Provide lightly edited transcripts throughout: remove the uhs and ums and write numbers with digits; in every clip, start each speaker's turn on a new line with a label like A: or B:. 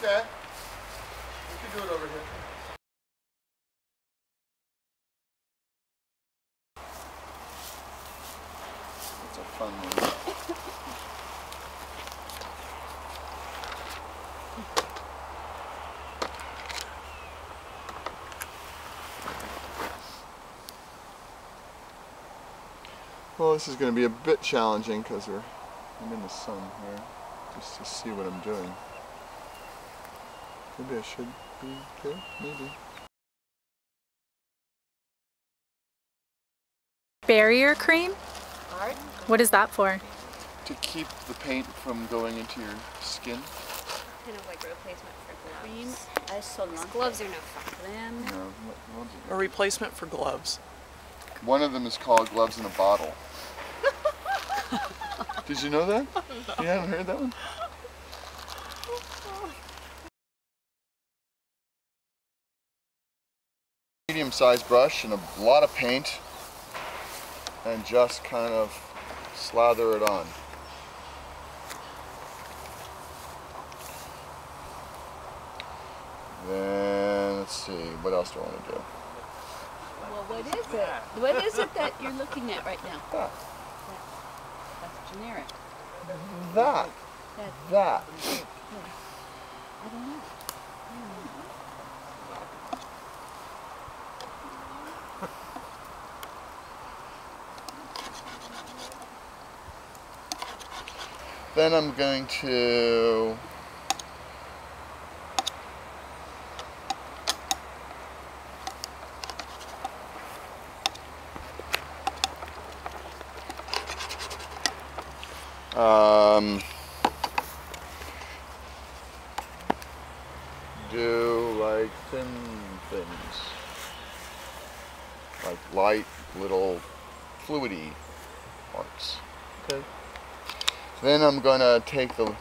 A: Okay. We can do it over here. It's a fun one. Well, this is going to be a bit challenging because I'm in the sun here, just to see what I'm doing. Maybe I should be good, maybe.
B: Barrier cream? What is that for?
A: To keep the paint from going into your skin.
C: Kind of like a replacement for gloves. Gloves are no fun.
A: No,
D: A replacement for gloves.
A: one of them is called Gloves in a Bottle. Did you know that? You haven't heard that one? Medium-sized brush and a lot of paint, and just kind of slather it on. Then let's see, what else do I want to do?
E: Well, what is it? What is it that you're looking at right now?
A: That.
E: That's generic.
A: That. That.
E: I don't know.
A: Then I'm going to do like thin things, like light little fluidy marks. Okay. Then I'm going to take the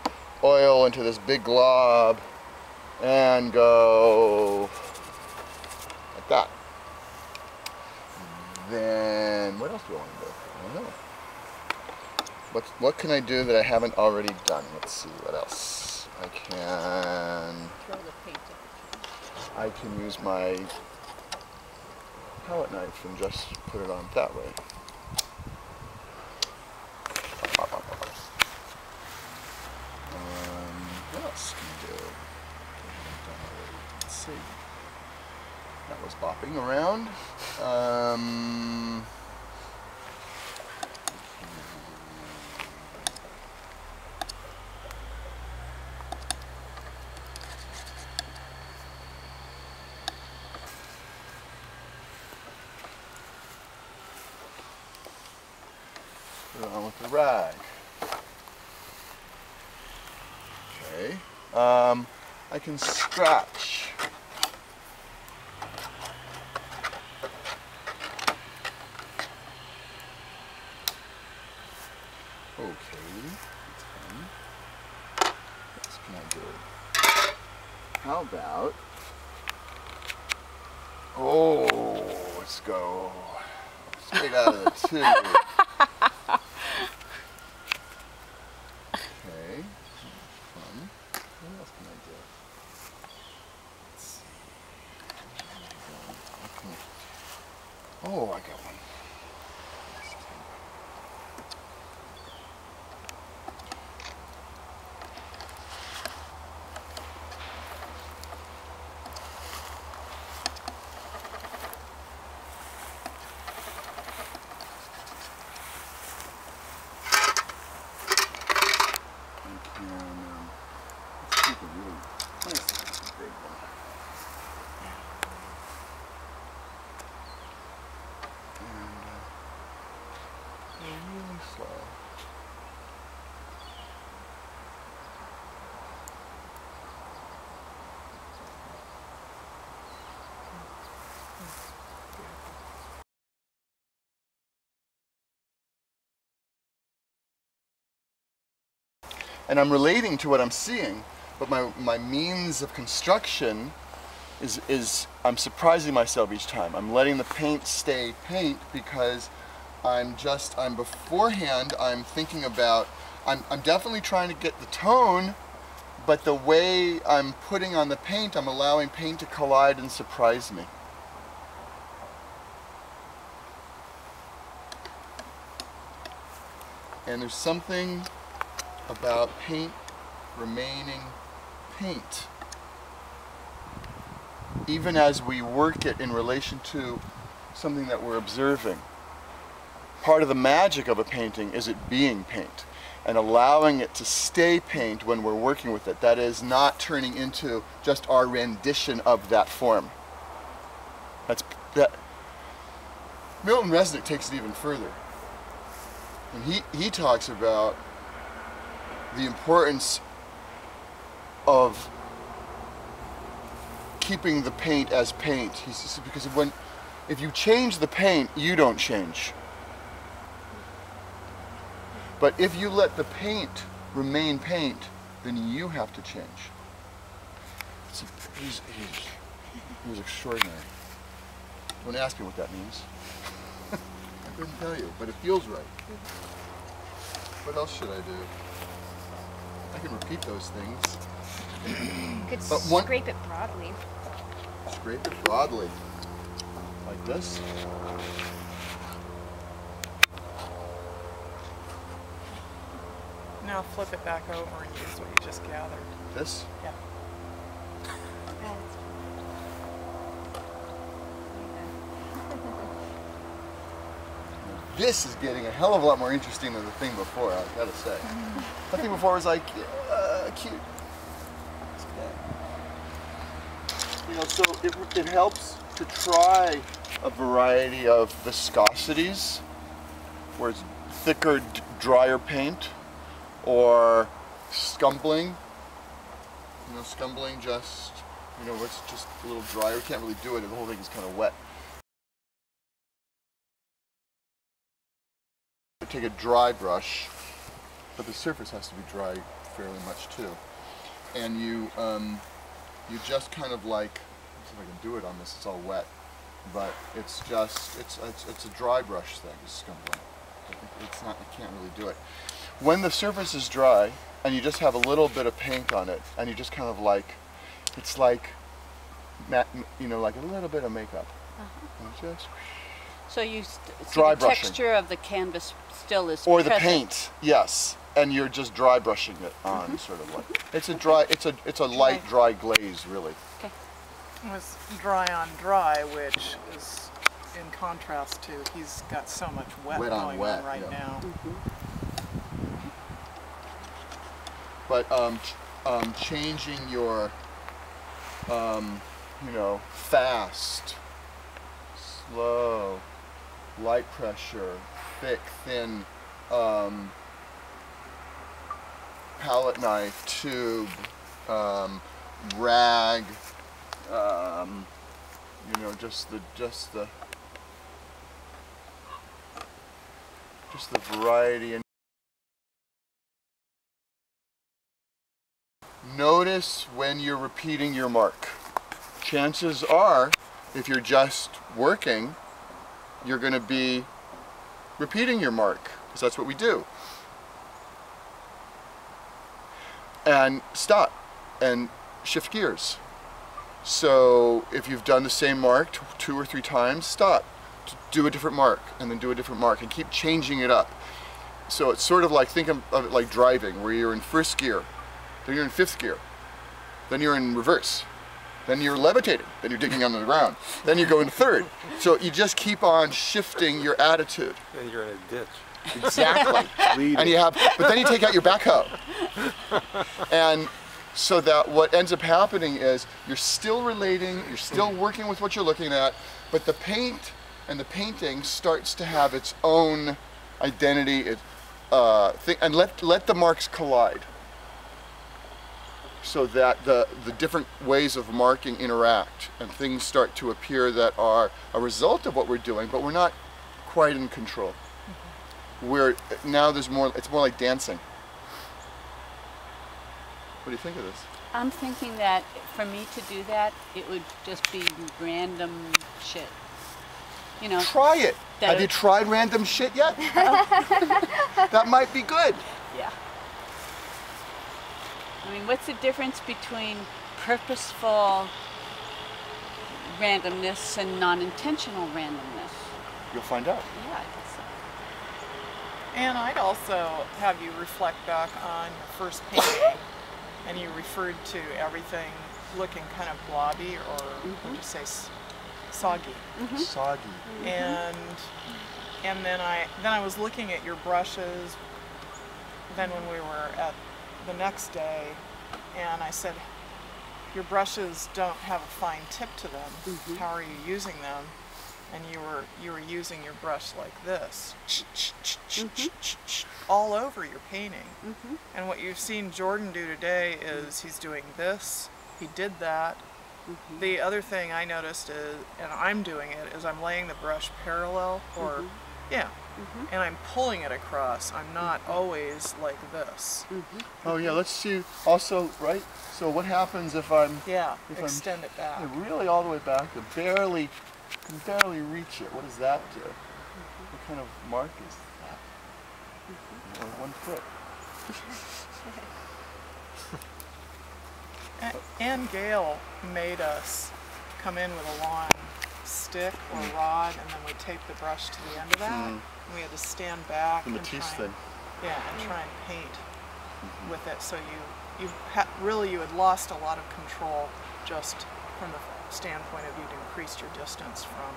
A: oil into this big glob and go like that. Then what else do I want to do? I don't know. What can I do that I haven't already done? Let's see, what else? I can use my palette knife and just put it on that way. What else can I do? Let's see. That was bopping around. Put it on with the rag. Okay. I can scratch. Okay, that's fine. What else can I do? How about, let's go straight out of the tube. Okay, fun. What else can I do? Let's see. Oh, I got one. Really slow. And I'm relating to what I'm seeing, but my means of construction is I'm surprising myself each time. I'm letting the paint stay paint because I'm beforehand, I'm thinking about, I'm definitely trying to get the tone, but the way I'm putting on the paint, I'm allowing paint to collide and surprise me. And there's something about paint remaining paint, even as we work it in relation to something that we're observing. Part of the magic of a painting is it being paint and allowing it to stay paint when we're working with it. That is, not turning into just our rendition of that form. Milton Resnick takes it even further. And he talks about the importance of keeping the paint as paint. He says, because if you change the paint, you don't change. But if you let the paint remain paint, then you have to change. He's extraordinary. Don't ask me what that means. I couldn't tell you, but it feels right. What else should I do? I can repeat those things.
C: You could scrape it broadly.
A: Scrape it broadly. Like this.
D: Now flip it back over and use what you just gathered.
A: This?
D: Yeah.
A: This is getting a hell of a lot more interesting than the thing before, I've got to say. The thing before was like, cute. You know, so it helps to try a variety of viscosities, where it's thicker, drier paint, or scumbling. You know, scumbling just, you know, it's just a little drier. We can't really do it, the whole thing is kind of wet. Take a dry brush, but the surface has to be dry fairly much too. And you just kind of like, let's see if I can do it on this, it's all wet, but it's just, it's a dry brush thing, it's scumbling. It's not, you can't really do it. When the surface is dry, and you just have a little bit of paint on it, and you just kind of like, it's like, you know, like a little bit of makeup. And just,
E: So you
A: dry
E: the
A: brushing.
E: texture of the canvas still is
A: or
E: present.
A: the paint, yes, and you're just dry brushing it on, sort of like. It's a dry, it's a light dry glaze, really.
E: Okay.
D: It's dry on dry, which is in contrast to he's got so much wet
A: Wet on
D: going
A: wet,
D: on right
A: yeah.
D: now.
A: But changing your, you know, fast, slow, light pressure, thick, thin, palette knife, tube, rag, you know, just the variety. And notice when you're repeating your mark. Chances are, if you're just working, you're going to be repeating your mark, because that's what we do. And stop and shift gears. So if you've done the same mark 2 or 3 times, stop. Do a different mark, and then do a different mark, and keep changing it up. So it's sort of like, think of it like driving, where you're in first gear, then you're in 5th gear, then you're in reverse, then you're levitating, then you're digging under the ground, then you go into 3rd. So you just keep on shifting your attitude.
F: Then you're in a ditch.
A: Exactly. And you have, but then you take out your backhoe. And so that what ends up happening is you're still relating, you're still working with what you're looking at, but the paint and the painting starts to have its own identity, and let the marks collide, so that the different ways of marking interact, and things start to appear that are a result of what we're doing, but we're not quite in control. Now there's more, it's more like dancing. What do you think of this?
E: I'm thinking that for me to do that, it would just be random shit. You know.
A: Try it. Have you tried random shit yet? That might be good.
E: Yeah. I mean, what's the difference between purposeful randomness and non-intentional randomness?
A: You'll find out.
E: Yeah, I guess so.
D: And I'd also have you reflect back on your first painting, and you referred to everything looking kind of blobby, or would you say soggy?
A: Soggy.
D: And then I was looking at your brushes. Then when we were at the next day, and I said, your brushes don't have a fine tip to them. How are you using them? And you were using your brush like this, all over your painting. And what you've seen Jordan do today is he's doing this. He did that. The other thing I noticed is, and I'm doing it, is I'm laying the brush parallel, or and I'm pulling it across. I'm not always like this.
A: Oh yeah, let's see. Also, right? So what happens if I'm
D: extend it back.
A: really all the way back to barely reach it? What does that do? What kind of mark is that? Or 1 foot.
D: And Gail made us come in with a long stick or rod, and then we taped the brush to the end of that. And we had to stand back
A: The Matisse thing.
D: And try and paint with it. So you had lost a lot of control just from the standpoint of you'd increased your distance from.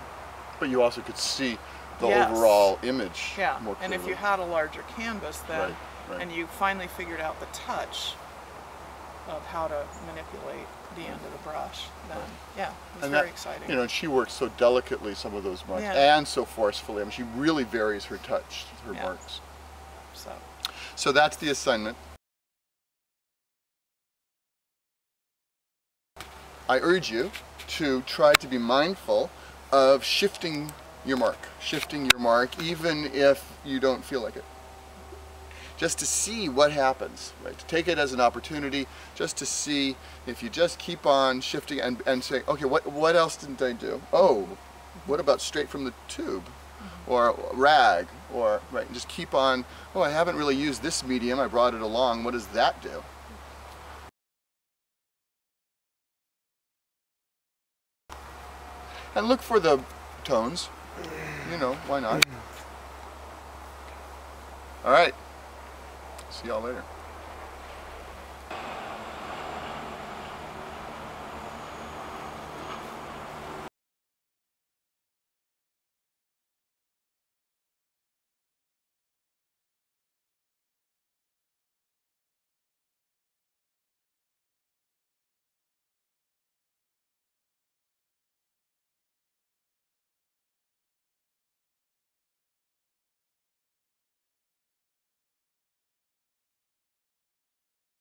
A: But you also could see the overall image more clearly.
D: And if you had a larger canvas then,
A: Right.
D: and you finally figured out the touch of how to manipulate the end of the brush, then it was very exciting.
A: You know, and she works so delicately, some of those marks,
D: Yeah.
A: and so forcefully. I mean, she really varies her touch, her marks.
D: So
A: that's the assignment. I urge you to try to be mindful of shifting your mark, even if you don't feel like it. Just to see what happens, right? To take it as an opportunity, just to see if you just keep on shifting and say, okay, what else didn't I do? Oh, what about straight from the tube? Or rag, or, right, just keep on, oh, I haven't really used this medium, I brought it along, what does that do? And look for the tones, you know, why not? All right. See y'all later.